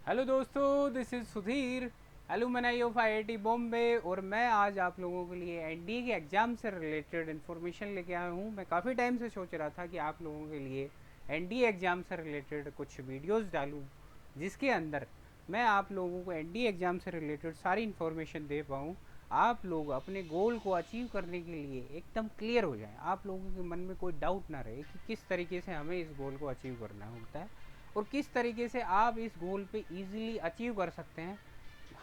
Hello दोस्तों, this is Sudhir alumni of IIT Bombay. और मैं आज आप लोगों के लिए एनडीए के एग्ज़ाम से रिलेटेड इन्फॉर्मेशन लेके आया हूँ। मैं काफ़ी टाइम से सोच रहा था कि आप लोगों के लिए एनडीए एग्ज़ाम से रिलेटेड कुछ वीडियोस डालूँ, जिसके अंदर मैं आप लोगों को एनडीए एग्ज़ाम से रिलेटेड सारी इन्फॉर्मेशन दे पाऊँ। आप लोग अपने गोल को अचीव करने के लिए एकदम क्लियर हो जाएं, आप लोगों के मन में कोई डाउट ना रहे कि किस तरीके से हमें इस गोल को अचीव करना होता है और किस तरीके से आप इस गोल पे इजीली अचीव कर सकते हैं।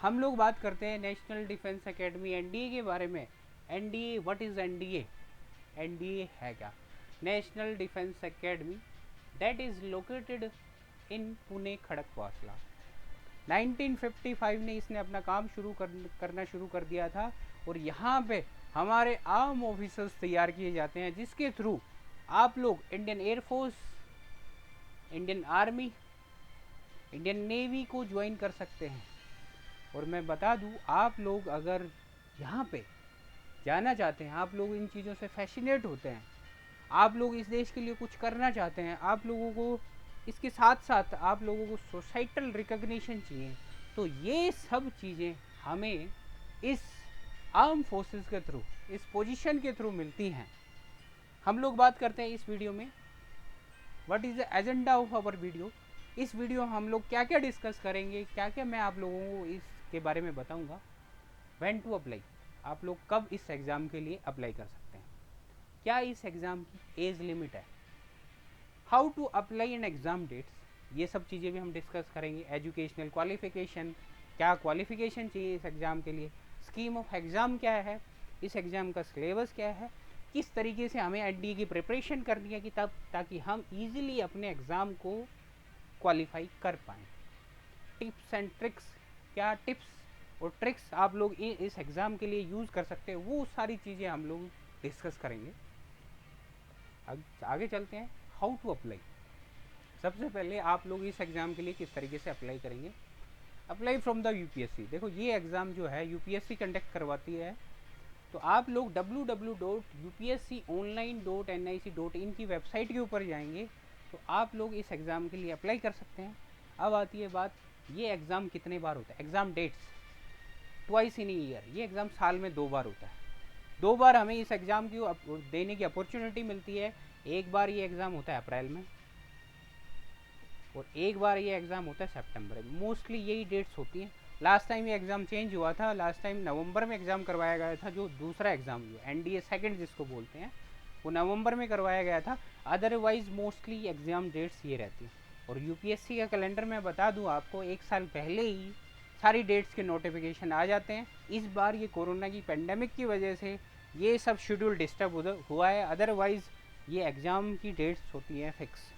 हम लोग बात करते हैं नेशनल डिफेंस एकेडमी एनडीए के बारे में। NDA, what is NDA? NDA है क्या? National defence academy that is located in Pune Khadakwasla. 1955 ने इसने अपना काम करना शुरू कर दिया था। और यहाँ पे हमारे आर्म ऑफिसर्स तैयार किए जाते हैं, जिसके थ्रू आप लोग Indian air force, Indian army, Indian navy को ज्वाइन कर सकते हैं। और मैं बता दूं, आप लोग अगर यहाँ पे जाना चाहते हैं, आप लोग इन चीज़ों से फैसिनेट होते हैं, आप लोग इस देश के लिए कुछ करना चाहते हैं, आप लोगों को इसके साथ साथ आप लोगों को सोसाइटल रिकग्निशन चाहिए, तो ये सब चीज़ें हमें इस आर्म फोर्सेस के थ्रू, इस पोजीशन के थ्रू मिलती हैं। हम लोग बात करते हैं इस वीडियो में what is the agenda of our video. इस वीडियो हम लोग क्या क्या डिस्कस करेंगे, क्या क्या मैं आप लोगों को इसके बारे में बताऊंगा। व्हेन टू अप्लाई, आप लोग कब इस एग्ज़ाम के लिए अप्लाई कर सकते हैं, क्या इस एग्ज़ाम की एज लिमिट है, how to apply an exam dates, ये सब चीज़ें भी हम डिस्कस करेंगे। एजुकेशनल क्वालिफिकेशन, क्या क्वालिफिकेशन चाहिए इस एग्ज़ाम के लिए, स्कीम ऑफ एग्ज़ाम क्या है, इस एग्ज़ाम का सिलेबस क्या है, किस तरीके से हमें एनडीए की प्रिपरेशन करनी है कि तब ताकि हम इजीली अपने एग्ज़ाम को क्वालिफाई कर पाएँ। टिप्स एंड ट्रिक्स, क्या टिप्स और ट्रिक्स आप लोग इस एग्ज़ाम के लिए यूज़ कर सकते हैं, वो सारी चीज़ें हम लोग डिस्कस करेंगे। आगे चलते हैं। How to apply. सबसे पहले आप लोग इस एग्ज़ाम के लिए किस तरीके से अप्लाई करेंगे। Apply from the UPSC. देखो, ये एग्ज़ाम जो है यूपीएससी कंडक्ट करवाती है, तो आप लोग www.upsconline.nic.in की वेबसाइट के ऊपर जाएंगे तो आप लोग इस एग्ज़ाम के लिए अप्लाई कर सकते हैं। अब आती है बात, ये एग्ज़ाम कितने बार होता है। Exam dates twice in year, ये एग्ज़ाम साल में 2 बार होता है। 2 बार हमें इस एग्ज़ाम की देने की अपॉर्चुनिटी मिलती है। एक बार ये एग्ज़ाम होता है अप्रैल में और एक बार ये एग्ज़ाम होता है सितंबर में। मोस्टली यही डेट्स होती हैं। लास्ट टाइम ये एग्ज़ाम चेंज हुआ था, लास्ट टाइम नवंबर में एग्ज़ाम करवाया गया था। जो दूसरा एग्ज़ाम जो एनडीए सेकंड जिसको बोलते हैं, वो नवंबर में करवाया गया था। अदरवाइज़ मोस्टली एग्ज़ाम डेट्स ये रहती हैं। और यूपीएससी का कैलेंडर मैं बता दूं आपको, एक साल पहले ही सारी डेट्स के नोटिफिकेशन आ जाते हैं। इस बार ये कोरोना की पेंडेमिक की वजह से ये सब शेड्यूल डिस्टर्ब हुआ है, अदरवाइज़ ये एग्ज़ाम की डेट्स होती हैं फिक्स।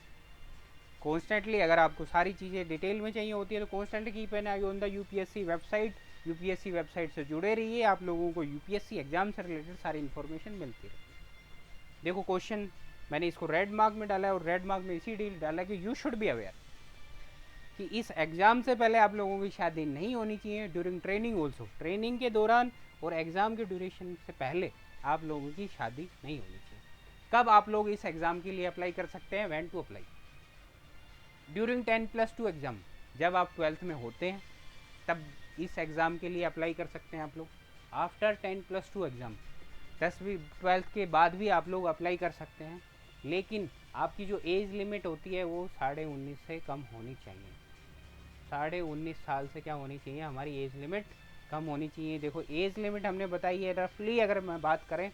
कॉन्स्टेंटली अगर आपको सारी चीज़ें डिटेल में चाहिए होती है तो constantly keep an I on the UPSC website. UPSC website से जुड़े रहिए, आप लोगों को यूपीएससी एग्जाम से रिलेटेड सारी इन्फॉर्मेशन मिलती रहेगी। देखो, क्वेश्चन मैंने इसको रेड मार्क में डाला है और रेड मार्क में इसी डील डाला कि यू शुड बी अवेयर कि इस एग्ज़ाम से पहले आप लोगों की शादी नहीं होनी चाहिए। ड्यूरिंग ट्रेनिंग ऑल्सो, ट्रेनिंग के दौरान और एग्ज़ाम के ड्यूरेशन से पहले आप लोगों की शादी नहीं होनी चाहिए। कब आप लोग इस एग्ज़ाम के लिए अप्लाई कर सकते हैं? When to apply, during 10+2 exam, जब आप 12th में होते हैं तब इस एग्ज़ाम के लिए अप्लाई कर सकते हैं आप लोग। आफ्टर 10+2 एग्ज़ाम, 10वीं 12th के बाद भी आप लोग अप्लाई कर सकते हैं, लेकिन आपकी जो एज लिमिट होती है वो 19.5 से कम होनी चाहिए। 19.5 साल से क्या होनी चाहिए, हमारी एज लिमिट कम होनी चाहिए। देखो, एज लिमिट हमने बताई है, रफली अगर मैं बात करें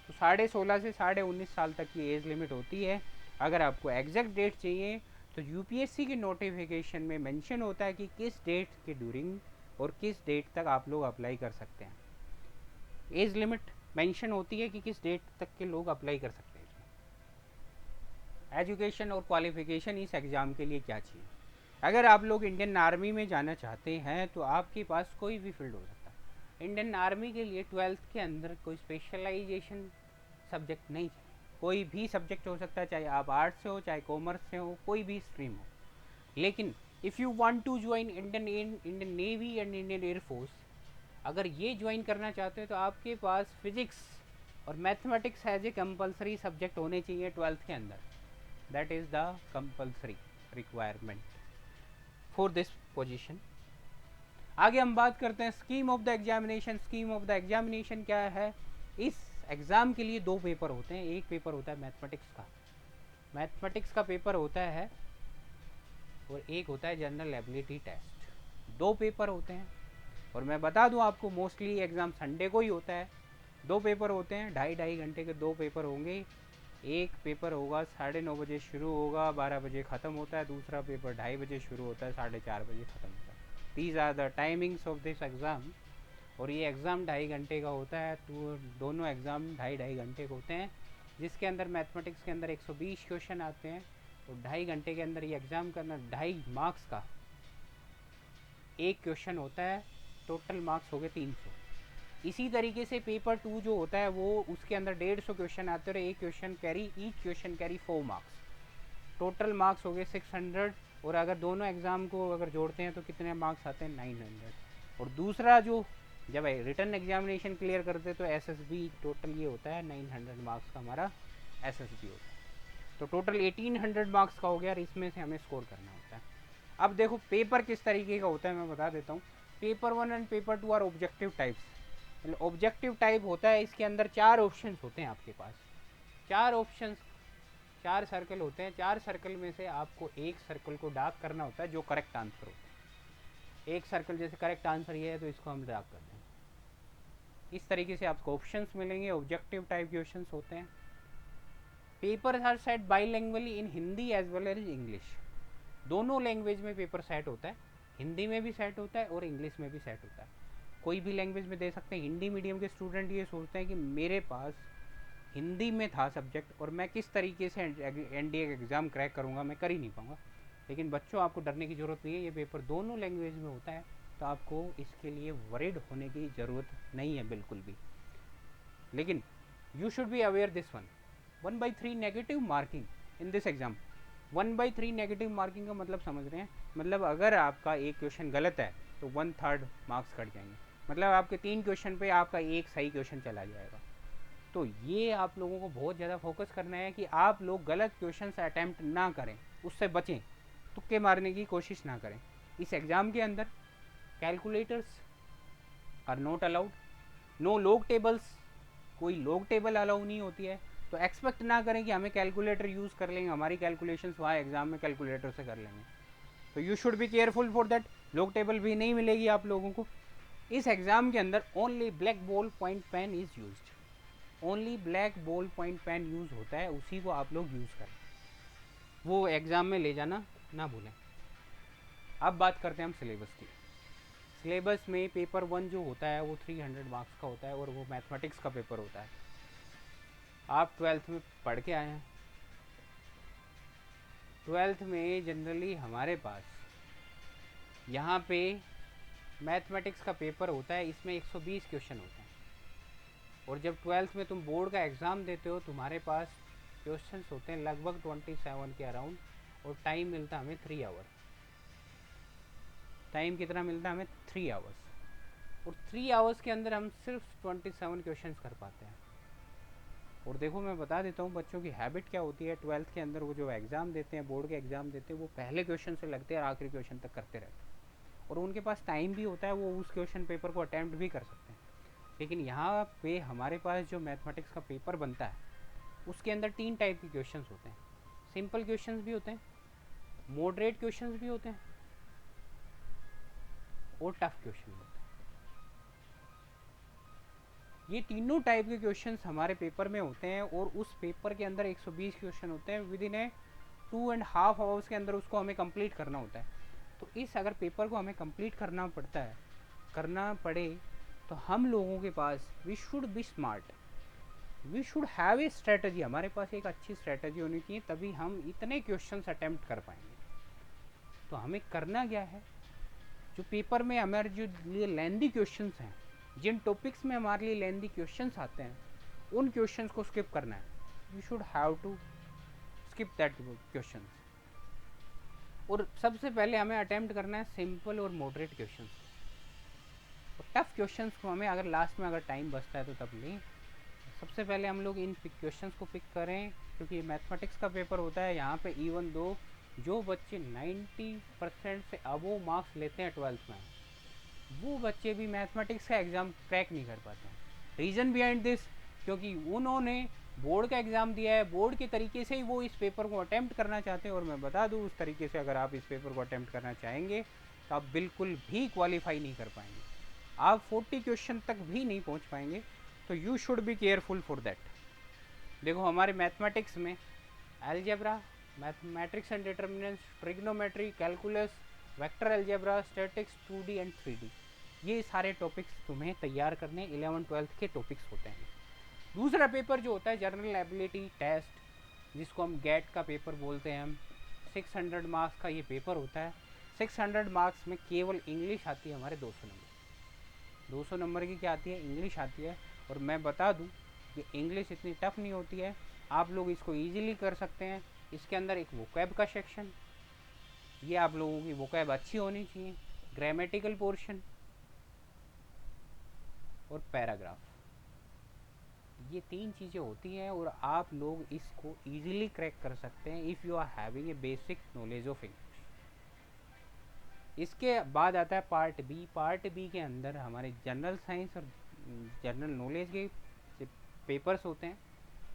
तो 16.5 से 19.5 साल तक की एज लिमिट होती है। अगर आपको एग्जैक्ट डेट चाहिए तो यूपीएससी के नोटिफिकेशन में मेंशन होता है कि किस डेट के ड्यूरिंग और किस डेट तक आप लोग अप्लाई कर सकते हैं। एज लिमिट मेंशन होती है कि किस डेट तक के लोग अप्लाई कर सकते हैं। एजुकेशन और क्वालिफिकेशन इस एग्ज़ाम के लिए क्या चाहिए। अगर आप लोग इंडियन आर्मी में जाना चाहते हैं तो आपके पास कोई भी फील्ड हो सकता है। इंडियन आर्मी के लिए 12th के अंदर कोई स्पेशलाइजेशन सब्जेक्ट नहीं चाहिए। कोई भी सब्जेक्ट हो सकता है, चाहे आप आर्ट्स से हो, चाहे कॉमर्स से हो, कोई भी स्ट्रीम हो। लेकिन if you want to join Indian navy and Indian air force, अगर ये ज्वाइन करना चाहते हैं तो आपके पास फिजिक्स और mathematics as a compulsory subject होने चाहिए 12th के अंदर। That is the compulsory requirement for this position. आगे हम बात करते हैं scheme of the examination. Scheme of the examination क्या है? इस एग्ज़ाम के लिए दो पेपर होते हैं। एक पेपर होता है मैथमेटिक्स का पेपर होता है, और एक होता है जनरल एबिलिटी टेस्ट। दो पेपर होते हैं, और मैं बता दूं आपको मोस्टली एग्ज़ाम संडे को ही होता है। दो पेपर होते हैं, ढाई घंटे के दो पेपर होंगे। एक पेपर होगा 9:30 बजे शुरू होगा, 12 बजे ख़त्म होता है। दूसरा पेपर 2:30 बजे शुरू होता है, 4:30 बजे ख़त्म होता है। These are the timings of this exam. और ये एग्ज़ाम 2.5 घंटे का होता है, तो दोनों एग्ज़ाम 2.5 घंटे के होते हैं, जिसके अंदर मैथमेटिक्स के अंदर 120 क्वेश्चन आते हैं। तो 2.5 घंटे के अंदर ये एग्ज़ाम के अंदर 2.5 मार्क्स का एक क्वेश्चन होता है, टोटल मार्क्स हो गए 300। इसी तरीके से पेपर 2 जो होता है वो उसके अंदर 150 क्वेश्चन आते हैं, और एक question carry, each question carry 4 marks. Total marks हो गए 600। और अगर दोनों एग्ज़ाम को अगर जोड़ते हैं तो कितने मार्क्स आते हैं? 900। और दूसरा जो जब रिटर्न एग्जामिनेशन क्लियर करते हैं तो एसएसबी टोटल ये होता है 900 मार्क्स का हमारा एसएसबी होता है। तो टोटल 1800 मार्क्स का हो गया, और इसमें से हमें स्कोर करना होता है। अब देखो पेपर किस तरीके का होता है मैं बता देता हूँ। Paper 1 and paper 2 are objective types. मतलब ऑब्जेक्टिव टाइप होता है, इसके अंदर 4 ऑप्शंस होते हैं आपके पास। 4 ऑप्शंस, 4 सर्कल होते हैं। 4 सर्कल में से आपको एक सर्कल को डार्क करना होता है जो करेक्ट आंसर होता है। एक सर्कल जैसे करेक्ट आंसर ये है तो इसको हम डार्क कर दें। इस तरीके से आपको ऑप्शंस मिलेंगे। ऑब्जेक्टिव टाइप क्वेश्चंस होते हैं। Paper are set bilingually in Hindi as well as English. दोनों लैंग्वेज में पेपर सेट होता है, हिंदी में भी सेट होता है और इंग्लिश में भी सेट होता है। कोई भी लैंग्वेज में दे सकते हैं। हिंदी मीडियम के स्टूडेंट ये सोचते हैं कि मेरे पास हिंदी में था सब्जेक्ट और मैं किस तरीके से एनडीए का एग्ज़ाम क्रैक करूँगा, मैं कर ही नहीं पाऊँगा। लेकिन बच्चों आपको डरने की ज़रूरत नहीं है, ये पेपर दोनों लैंग्वेज में होता है, तो आपको इसके लिए वरीड होने की ज़रूरत नहीं है बिल्कुल भी। लेकिन you should be aware this 1/3 negative marking in this exam. 1/3 negative marking का मतलब समझ रहे हैं? मतलब अगर आपका एक क्वेश्चन गलत है तो 1/3 मार्क्स कट जाएंगे। मतलब आपके 3 क्वेश्चन पे आपका एक सही क्वेश्चन चला जाएगा। तो ये आप लोगों को बहुत ज़्यादा फोकस करना है कि आप लोग गलत क्वेश्चन अटैम्प्ट ना करें, उससे बचें, तुक्के मारने की कोशिश ना करें। इस एग्ज़ाम के अंदर calculators are not allowed, no log tables, कोई लॉग टेबल अलाउ नहीं होती है। तो एक्सपेक्ट ना करें कि हमें कैलकुलेटर यूज़ कर लेंगे, हमारी कैलकुलेशंस वहाँ एग्ज़ाम में कैलकुलेटर से कर लेंगे। तो you should be careful for that. Log table भी नहीं मिलेगी आप लोगों को। इस एग्ज़ाम के अंदर only black ball point pen is used. Only black ball point pen use होता है, उसी को आप लोग यूज़ करें, वो एग्ज़ाम में ले जाना ना भूलें। अब बात करते हैं हम सिलेबस की। सिलेबस में पेपर 1 जो होता है वो 300 मार्क्स का होता है, और वो मैथमेटिक्स का पेपर होता है। आप 12th में पढ़ के आए हैं। 12th में जनरली हमारे पास यहाँ पे मैथमेटिक्स का पेपर होता है, इसमें 120 क्वेश्चन होते हैं। और जब 12th में तुम बोर्ड का एग्ज़ाम देते हो, तुम्हारे पास क्वेश्चंस होते हैं लगभग 27 के अराउंड, और टाइम मिलता है हमें 3 आवर। टाइम कितना मिलता है हमें? 3 आवर्स। और 3 आवर्स के अंदर हम सिर्फ 27 क्वेश्चंस कर पाते हैं। और देखो मैं बता देता हूँ बच्चों की हैबिट क्या होती है। 12th के अंदर वो जो एग्ज़ाम देते हैं, बोर्ड के एग्ज़ाम देते हैं, वो पहले क्वेश्चन से लगते हैं और आखिरी क्वेश्चन तक करते रहते हैं। और उनके पास टाइम भी होता है, वो उस क्वेश्चन पेपर को अटैम्प्ट भी कर सकते हैं। लेकिन यहाँ पे हमारे पास जो मैथमेटिक्स का पेपर बनता है, उसके अंदर 3 टाइप के क्वेश्चन होते हैं। सिंपल क्वेश्चन भी होते हैं, मॉडरेट क्वेश्चन भी होते हैं, और टफ क्वेश्चन होते हैं। ये तीनों टाइप के क्वेश्चंस हमारे पेपर में होते हैं, और उस पेपर के अंदर 120 क्वेश्चन होते हैं। विद इन 2.5 आवर्स के अंदर उसको हमें कंप्लीट करना होता है। तो इस अगर पेपर को हमें कंप्लीट करना पड़े तो हम लोगों के पास we should be smart, we should have a strategy. हमारे पास एक अच्छी स्ट्रेटजी होनी चाहिए, तभी हम इतने क्वेश्चंस अटेम्प्ट कर पाएंगे। तो हमें करना क्या है, जो पेपर में हमारे जो लेंदी क्वेश्चंस हैं, जिन टॉपिक्स में हमारे लिए लेंदी क्वेश्चंस आते हैं, उन क्वेश्चंस को स्किप करना है। You should have to skip that questions. और सबसे पहले हमें अटेम्प्ट करना है सिंपल और मॉडरेट क्वेश्चंस। और टफ क्वेश्चंस को हमें अगर लास्ट में अगर टाइम बचता है तो तब लें। सबसे पहले हम लोग इन क्वेश्चंस को पिक करें, क्योंकि मैथमेटिक्स का पेपर होता है। यहाँ पे इवन दो जो बच्चे 90% से अबोव मार्क्स लेते हैं 12th में, वो बच्चे भी मैथमेटिक्स का एग्ज़ाम क्रैक नहीं कर पाते हैं। रीज़न बिहाइंड दिस, क्योंकि उन्होंने बोर्ड का एग्ज़ाम दिया है, बोर्ड के तरीके से ही वो इस पेपर को अटैम्प्ट करना चाहते हैं। और मैं बता दूं, उस तरीके से अगर आप इस पेपर को अटैम्प्ट करना चाहेंगे तो आप बिल्कुल भी क्वालिफाई नहीं कर पाएंगे, आप 40 क्वेश्चन तक भी नहीं पहुंच पाएंगे। तो you should be careful for that. देखो हमारे मैथमेटिक्स में algebra, mathematics and determinants, trigonometry, calculus, vector algebra, statics, 2D and 3D, ये सारे टॉपिक्स तुम्हें तैयार करने 11th-12th के टॉपिक्स होते हैं। दूसरा पेपर जो होता है जनरल एबिलिटी टेस्ट, जिसको हम गेट का पेपर बोलते हैं, हम 600 मार्क्स का ये पेपर होता है। 600 मार्क्स में केवल इंग्लिश आती है हमारे 200 नंबर। 200 नंबर की क्या आती है? इंग्लिश आती है। और मैं बता दूं कि इंग्लिश इतनी टफ नहीं होती है, आप लोग इसको ईजिली कर सकते हैं। इसके अंदर एक वोकैब का सेक्शन, ये आप लोगों की वोकैब अच्छी होनी चाहिए, ग्रामेटिकल पोर्शन और पैराग्राफ, ये 3 चीज़ें होती हैं और आप लोग इसको इजीली क्रैक कर सकते हैं if you are having a basic knowledge of English. इसके बाद आता है पार्ट बी। पार्ट बी के अंदर हमारे जनरल साइंस और जनरल नॉलेज के पेपर्स होते हैं।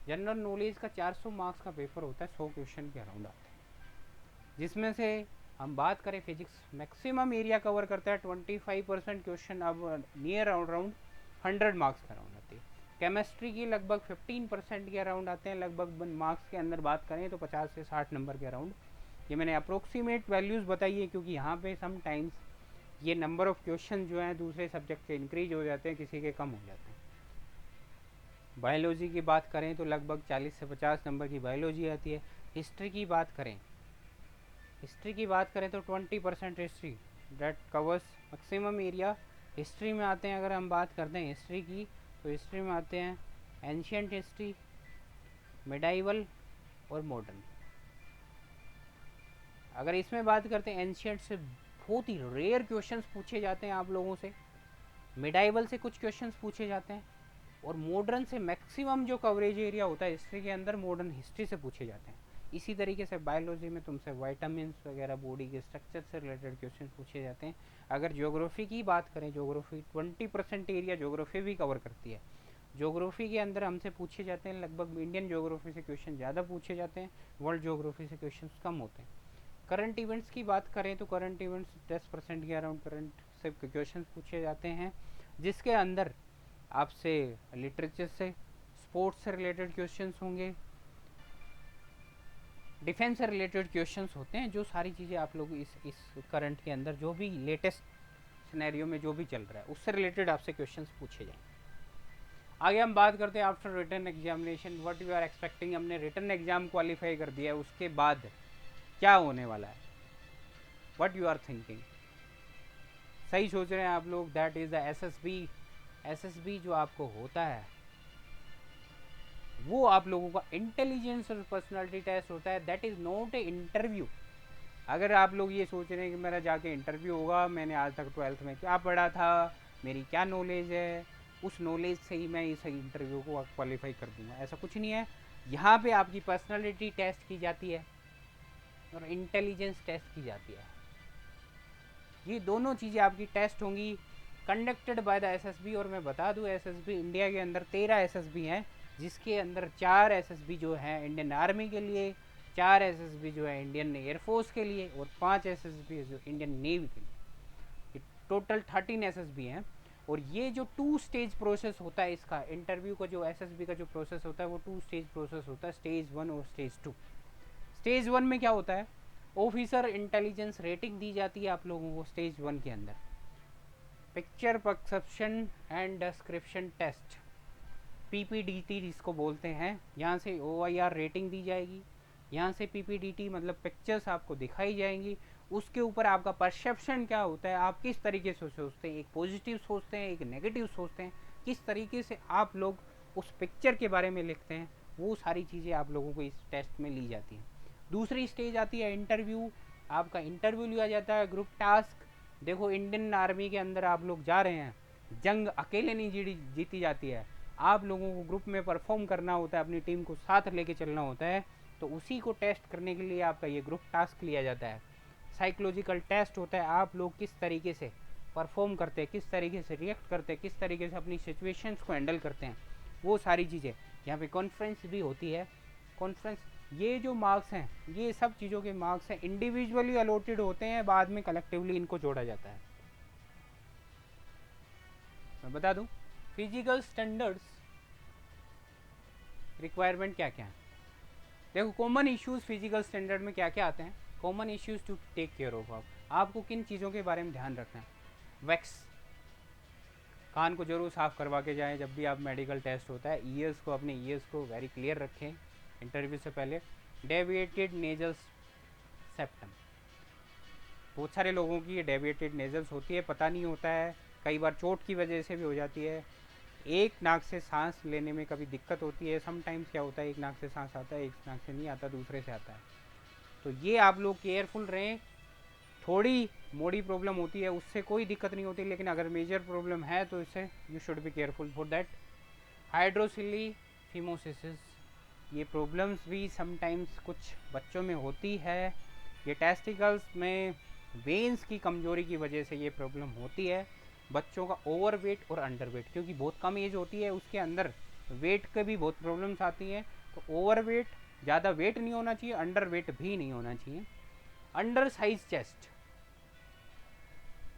जनरल नॉलेज का 400 मार्क्स का पेपर होता है, 100 क्वेश्चन के अराउंड आते हैं। जिसमें से हम बात करें फिजिक्स, मैक्सिमम एरिया कवर करता है, 25% क्वेश्चन अब नियर अराउंड 100 मार्क्स का अराउंड आते हैं। केमिस्ट्री की लगभग 15% के अराउंड आते हैं। लगभग मार्क्स के अंदर बात करें तो 50 से 60 नंबर के अराउंड। ये मैंने अप्रोक्सीमेट वैल्यूज़ बताई है, क्योंकि यहाँ पे समटाइम्स ये नंबर ऑफ़ क्वेश्चन जो हैं दूसरे सब्जेक्ट के इंक्रीज हो जाते हैं, किसी के कम हो जाते हैं। बायोलॉजी की बात करें तो लगभग 40 से 50 नंबर की बायोलॉजी आती है। हिस्ट्री की बात करें तो 20% history, that covers maximum area history में आते हैं। अगर हम बात करते हैं हिस्ट्री की, तो हिस्ट्री में आते हैं एंशियंट हिस्ट्री, मिडाइवल और मॉडर्न। अगर इसमें बात करते हैं एंशियंट से बहुत ही रेयर क्वेश्चंस पूछे जाते हैं आप लोगों से, मिडाइवल से कुछ क्वेश्चंस पूछे जाते हैं, और मॉडर्न से मैक्सिमम जो कवरेज एरिया होता है हिस्ट्री के अंदर, मॉडर्न हिस्ट्री से पूछे जाते हैं। इसी तरीके से बायोलॉजी में तुमसे वाइटामिन्स वगैरह, बॉडी के स्ट्रक्चर से रिलेटेड क्वेश्चन पूछे जाते हैं। अगर ज्योग्राफी की बात करें, ज्योग्राफी 20% एरिया ज्योग्राफी भी कवर करती है। ज्योग्राफी के अंदर हमसे पूछे जाते हैं लगभग, इंडियन ज्योग्राफी से क्वेश्चन ज़्यादा पूछे जाते हैं, वर्ल्ड ज्योग्राफी से क्वेश्चन कम होते हैं। करंट इवेंट्स की बात करें तो करंट इवेंट्स 10% के अराउंड करंट से क्वेश्चन पूछे जाते हैं, जिसके अंदर आपसे लिटरेचर से, स्पोर्ट्स से रिलेटेड क्वेश्चंस होंगे, डिफेंस से रिलेटेड क्वेश्चंस होते हैं। जो सारी चीज़ें आप लोग इस करंट के अंदर जो भी लेटेस्ट सिनेरियो में जो भी चल रहा है उससे रिलेटेड आपसे क्वेश्चंस पूछे जाएंगे। आगे हम बात करते हैं after written examination what you are expecting. हमने रिटन एग्जाम क्वालिफाई कर दिया है, उसके बाद क्या होने वाला है, व्हाट यू आर थिंकिंग। सही सोच रहे हैं आप लोग, दैट इज़ द एसएसबी जो आपको होता है वो आप लोगों का इंटेलिजेंस और पर्सनालिटी टेस्ट होता है। That is not a interview. अगर आप लोग ये सोच रहे हैं कि मेरा जाके इंटरव्यू होगा, मैंने आज तक 12th में क्या पढ़ा था, मेरी क्या नॉलेज है, उस नॉलेज से ही मैं इस इंटरव्यू को क्वालिफाई कर दूंगा, ऐसा कुछ नहीं है। यहाँ पे आपकी पर्सनालिटी टेस्ट की जाती है और इंटेलिजेंस टेस्ट की जाती है। ये दोनों चीज़ें आपकी टेस्ट होंगी, कंडक्टेड बाय द एसएसबी। और मैं बता दूं, एसएसबी इंडिया के अंदर 13 एसएसबी हैं, जिसके अंदर 4 एसएसबी जो है इंडियन आर्मी के लिए, 4 एसएसबी जो है इंडियन एयरफोर्स के लिए, और 5 एसएसबी जो इंडियन नेवी के लिए। टोटल 13 एसएसबी हैं। और ये जो 2 स्टेज प्रोसेस होता है इसका, इंटरव्यू का जो एसएसबी का जो प्रोसेस होता है वो 2 स्टेज प्रोसेस होता है, स्टेज 1 और स्टेज 2। स्टेज 1 में क्या होता है, ऑफिसर इंटेलिजेंस रेटिंग दी जाती है आप लोगों को। स्टेज 1 के अंदर picture perception and description test, PPDT जिसको बोलते हैं, यहाँ से ओआईआर रेटिंग दी जाएगी। यहाँ से पीपीडीटी मतलब पिक्चर्स आपको दिखाई जाएंगी, उसके ऊपर आपका परसेप्शन क्या होता है, आप किस तरीके से सोचते हैं, एक पॉजिटिव सोचते हैं, एक नेगेटिव सोचते हैं, किस तरीके से आप लोग उस पिक्चर के बारे में लिखते हैं, वो सारी चीज़ें आप लोगों को इस टेस्ट में ली जाती हैं। दूसरी स्टेज आती है इंटरव्यू। आपका इंटरव्यू लिया जाता है, ग्रुप टास्क। देखो इंडियन आर्मी के अंदर आप लोग जा रहे हैं, जंग अकेले नहीं जीती जाती है, आप लोगों को ग्रुप में परफॉर्म करना होता है, अपनी टीम को साथ लेके चलना होता है। तो उसी को टेस्ट करने के लिए आपका ये ग्रुप टास्क लिया जाता है। साइकोलॉजिकल टेस्ट होता है, आप लोग किस तरीके से परफॉर्म करते हैं, किस तरीके से रिएक्ट करते हैं, किस तरीके से अपनी सिचुएशंस को हैंडल करते हैं, वो सारी चीज़ें। यहाँ पे कॉन्फ्रेंस भी होती है। कॉन्फ्रेंस, ये जो मार्क्स हैं, ये सब चीज़ों के मार्क्स हैं, इंडिविजुअली अलॉटेड होते हैं, बाद में कलेक्टिवली इनको जोड़ा जाता है। मैं बता दूं फिजिकल स्टैंडर्ड्स रिक्वायरमेंट क्या क्या है। देखो, कॉमन इश्यूज फिजिकल स्टैंडर्ड में क्या क्या आते हैं। Common issues to take care of, आपको किन चीज़ों के बारे में ध्यान रखना है। वैक्स, कान को जरूर साफ़ करवा के जाएं जब भी आप मेडिकल टेस्ट होता है। ईयर्स को, अपने ईयर्स को वेरी क्लियर रखें इंटरव्यू से पहले। डेविएटेड नेजल सेप्टम, बहुत सारे लोगों की ये डेविएटेड नेजल्स होती है, पता नहीं होता है, कई बार चोट की वजह से भी हो जाती है। एक नाक से सांस लेने में कभी दिक्कत होती है। समटाइम्स क्या होता है, एक नाक से सांस आता है, एक नाक से नहीं आता, दूसरे से आता है। तो ये आप लोग केयरफुल रहें। थोड़ी मोड़ी प्रॉब्लम होती है, उससे कोई दिक्कत नहीं होती, लेकिन अगर मेजर प्रॉब्लम है तो इससे you should be careful for that. Hydrocele phimosis, ये प्रॉब्लम्स भी समटाइम्स कुछ बच्चों में होती है। ये टेस्टिकल्स में वेन्स की कमजोरी की वजह से ये प्रॉब्लम होती है। बच्चों का ओवर वेट और अंडर वेट, क्योंकि बहुत कम एज होती है, उसके अंदर वेट के भी बहुत प्रॉब्लम्स आती हैं। तो ओवर वेट, ज़्यादा वेट नहीं होना चाहिए, अंडर वेट भी नहीं होना चाहिए। अंडर साइज चेस्ट,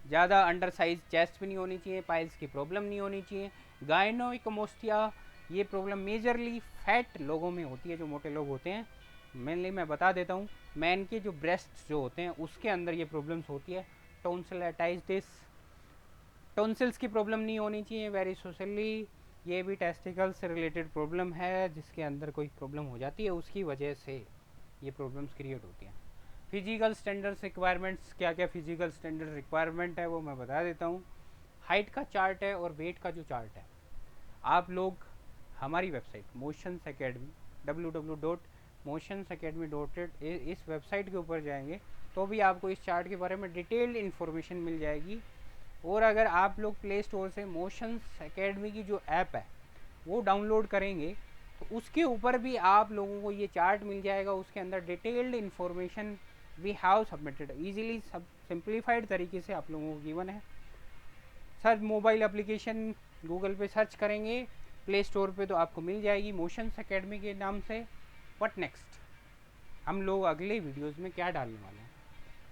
ज़्यादा अंडर साइज चेस्ट भी नहीं होनी चाहिए। पाइल्स की प्रॉब्लम नहीं होनी चाहिए। गायनोइकोमास्टिया, ये प्रॉब्लम मेजरली फैट लोगों में होती है, जो मोटे लोग होते हैं। मेनली मैं बता देता हूँ, मैन के जो ब्रेस्ट जो होते हैं उसके अंदर ये प्रॉब्लम्स होती है। टॉन्सिलाइटिस, टॉन्सिल्स की प्रॉब्लम नहीं होनी चाहिए। वेरी सोशली, ये भी टेस्टिकल से रिलेटेड प्रॉब्लम है, जिसके अंदर कोई प्रॉब्लम हो जाती है, उसकी वजह से ये प्रॉब्लम्स क्रिएट होती हैं। फिजिकल स्टैंडर्ड्स रिक्वायरमेंट्स, क्या क्या फिजिकल स्टैंडर्ड रिक्वायरमेंट है वो मैं बता देता हूँ। हाइट का चार्ट है और वेट का जो चार्ट है, आप लोग हमारी वेबसाइट मोशंस एकेडमी www.motionsacademy.in इस वेबसाइट के ऊपर जाएंगे तो भी आपको इस चार्ट के बारे में डिटेल्ड इन्फॉर्मेशन मिल जाएगी। और अगर आप लोग प्ले स्टोर से मोशंस एकेडमी की जो ऐप है वो डाउनलोड करेंगे तो उसके ऊपर भी आप लोगों को ये चार्ट मिल जाएगा। उसके अंदर detailed information we have submitted, easily सब सिंप्लीफाइड तरीके से आप लोगों को गिवन है। सर मोबाइल एप्लीकेशन गूगल पे सर्च करेंगे, प्ले स्टोर पे तो आपको मिल जाएगी मोशंस एकेडमी के नाम से। बट नेक्स्ट हम लोग अगले वीडियोस में क्या डालने वाले हैं,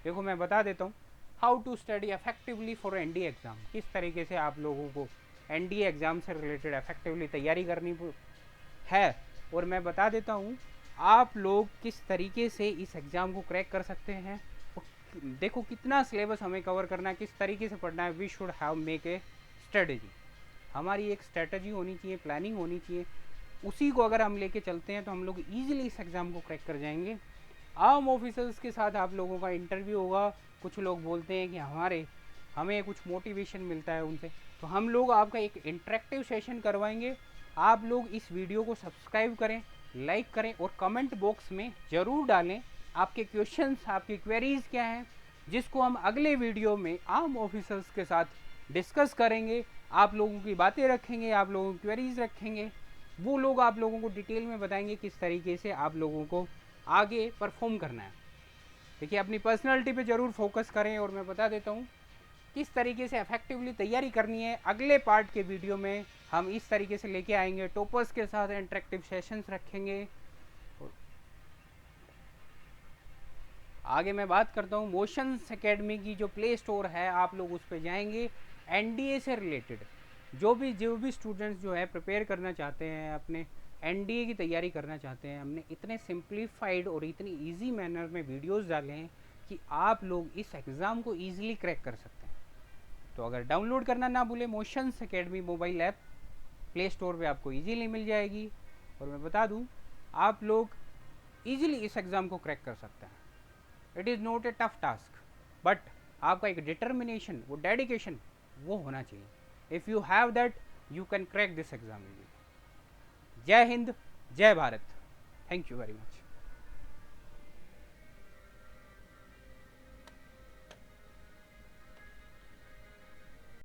देखो मैं बता देता हूँ। How to study effectively for NDA exam, किस तरीके से आप लोगों को एनडीए एग्ज़ाम से रिलेटेड इफेक्टिवली तैयारी करनी है। और मैं बता देता हूँ आप लोग किस तरीके से इस एग्ज़ाम को क्रैक कर सकते हैं। देखो कितना सिलेबस हमें कवर करना है, किस तरीके से पढ़ना है। We should have make a strategy, हमारी एक स्ट्रेटजी होनी चाहिए, प्लानिंग होनी चाहिए। उसी को अगर हम लेके चलते हैं तो हम लोग ईजिली इस एग्ज़ाम को क्रैक कर जाएंगे। आर्म ऑफिसर्स के साथ आप लोगों का इंटरव्यू होगा। कुछ लोग बोलते हैं कि हमें कुछ मोटिवेशन मिलता है उनसे, तो हम लोग आपका एक इंटरेक्टिव सेशन करवाएंगे। आप लोग इस वीडियो को सब्सक्राइब करें, लाइक करें और कमेंट बॉक्स में ज़रूर डालें आपके क्वेश्चंस, आपकी क्वेरीज क्या हैं, जिसको हम अगले वीडियो में आर्म ऑफिसर्स के साथ डिस्कस करेंगे। आप लोगों की बातें रखेंगे, आप लोगों की क्वेरीज रखेंगे, वो लोग आप लोगों को डिटेल में बताएंगे किस तरीके से आप लोगों को आगे परफॉर्म करना है। देखिए अपनी पर्सनालिटी पे ज़रूर फोकस करें। और मैं बता देता हूँ किस तरीके से इफेक्टिवली तैयारी करनी है। अगले पार्ट के वीडियो में हम इस तरीके से लेके आएंगे, टॉपर्स के साथ इंटरेक्टिव सेशंस रखेंगे। आगे मैं बात करता हूँ मोशंस एकेडमी की जो प्ले स्टोर है, आप लोग उस पर जाएंगे। एनडीए से रिलेटेड जो भी स्टूडेंट्स जो है प्रिपेयर करना चाहते हैं, अपने एनडीए की तैयारी करना चाहते हैं, हमने इतने सिंप्लीफाइड और इतनी इजी मैनर में वीडियोस डाले हैं कि आप लोग इस एग्ज़ाम को ईजिली क्रैक कर सकते हैं। तो अगर डाउनलोड करना ना भूलें, motions academy mobile app play store पे आपको ईजिली मिल जाएगी। और मैं बता दूं आप लोग ईजिली इस एग्ज़ाम को क्रैक कर सकते हैं। It is not a tough task, but आपका एक डिटर्मिनेशन, वो डेडिकेशन वो होना चाहिए। If you have that you can crack this exam. जय हिंद, जय Bharat, thank you very much.